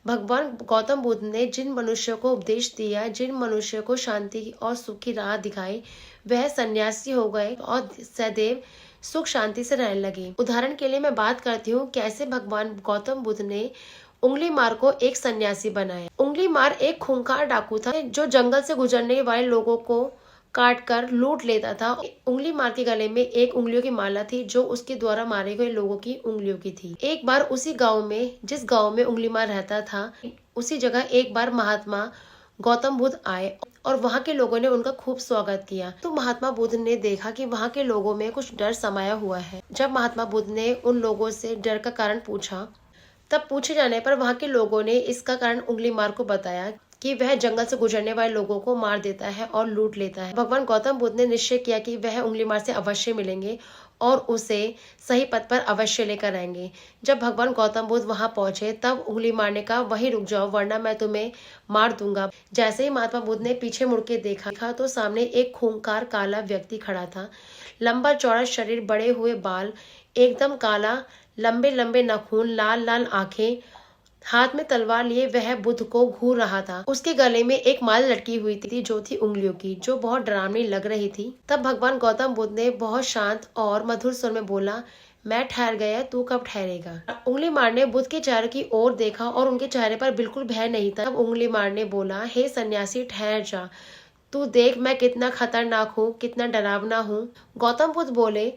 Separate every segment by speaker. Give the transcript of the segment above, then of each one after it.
Speaker 1: भगवान गौतम बुद्ध ने जिन मनुष्यों को उपदेश दिया, जिन मनुष्यों को शांति और सुख की राह दिखाई, वह सन्यासी हो गए और सदैव सुख शांति से रहने लगे। उदाहरण के लिए मैं बात करती हूँ कैसे भगवान गौतम बुद्ध ने उंगली मार को एक सन्यासी बनाया। उंगली मार एक खूंखार डाकू था जो जंगल से गुजरने वाले लोगों को काट कर लूट लेता था। उंगली मार के गले में एक उंगलियों की माला थी जो उसके द्वारा मारे गए लोगों की उंगलियों की थी। एक बार उसी गांव में, जिस गांव में उंगली मार रहता था, उसी जगह एक बार महात्मा गौतम बुद्ध आए और वहाँ के लोगों ने उनका खूब स्वागत किया। तो महात्मा बुद्ध ने देखा कि वहाँ के लोगों में कुछ डर समाया हुआ है। जब महात्मा बुद्ध ने उन लोगों से डर का कारण पूछा, तब पूछे जाने पर वहाँ के लोगों ने इसका कारण उंगली मार को बताया कि वह जंगल से गुजरने वाले लोगों को मार देता है और लूट लेता है। भगवान गौतम बुद्ध ने निश्चय किया कि वह उंगली मार से अवश्य मिलेंगे और उसे सही पथ पर अवश्य लेकर आएंगे। जब भगवान गौतम बुद्ध वहां पहुंचे तब उंगली मारने का, वहीं रुक जाओ वरना मैं तुम्हें मार दूंगा। जैसे ही महात्मा बुद्ध ने पीछे मुड़ के देखा तो सामने एक खूंखार काला व्यक्ति खड़ा था। लंबा चौड़ा शरीर, बड़े हुए बाल, एकदम काला, लंबे लंबे नाखून, लाल लाल आंखें, हाथ में तलवार लिए वह बुद्ध को घूर रहा था। उसके गले में एक माला लटकी हुई थी जो थी उंगलियों की, जो बहुत डरावनी लग रही थी। तब भगवान गौतम बुद्ध ने बहुत शांत और मधुर स्वर में बोला, मैं ठहर गया, तू कब ठहरेगा। उंगली मारने बुद्ध के चेहरे की ओर देखा और उनके चेहरे पर बिल्कुल भय नहीं था। तब उंगली मारने बोला, हे सन्यासी ठहर जा, तू देख मैं कितना खतरनाक हूँ, कितना डरावना हूँ। गौतम बुद्ध बोले,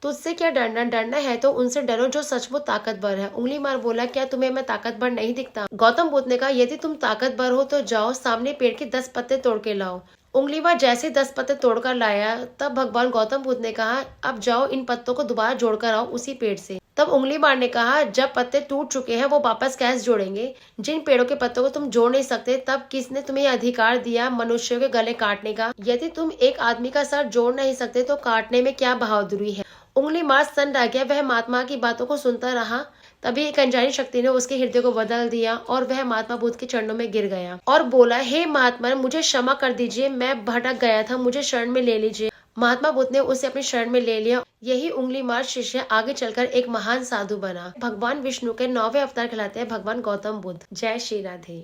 Speaker 1: तुझसे क्या डरना, डरना है तो उनसे डरो जो सचमुच ताकतवर है। उंगली मार बोला, क्या तुम्हें मैं ताकतवर नहीं दिखता। गौतम बुद्ध ने कहा, यदि तुम ताकतवर हो तो जाओ सामने पेड़ के 10 पत्ते तोड़ के लाओ। उंगली मार जैसे 10 पत्ते तोड़कर लाया तब भगवान गौतम बुद्ध ने कहा, अब जाओ इन पत्तों को दोबारा जोड़कर आओ उसी पेड़ से। तब उंगली मार ने कहा, जब पत्ते टूट चुके हैं वो वापस कैसे जोड़ेंगे। जिन पेड़ों के पत्तों को तुम जोड़ नहीं सकते तब किसने तुम्हें अधिकार दिया मनुष्यों के गले काटने का। यदि तुम एक आदमी का सर जोड़ नहीं सकते तो काटने में क्या बहादुरी है। उंगली मार सन्न रह गया। वह महात्मा की बातों को सुनता रहा। तभी एक अनजानी शक्ति ने उसके हृदय को बदल दिया और वह महात्मा बुद्ध के चरणों में गिर गया और बोला, हे महात्मा, मुझे क्षमा कर दीजिए, मैं भटक गया था, मुझे शरण में ले लीजिए। महात्मा बुद्ध ने उसे अपनी शरण में ले लिया। यही उंगली मार शिष्य आगे चलकर एक महान साधु बना। भगवान विष्णु के 9वें अवतार कहलाते हैं भगवान गौतम बुद्ध। जय श्री राधे।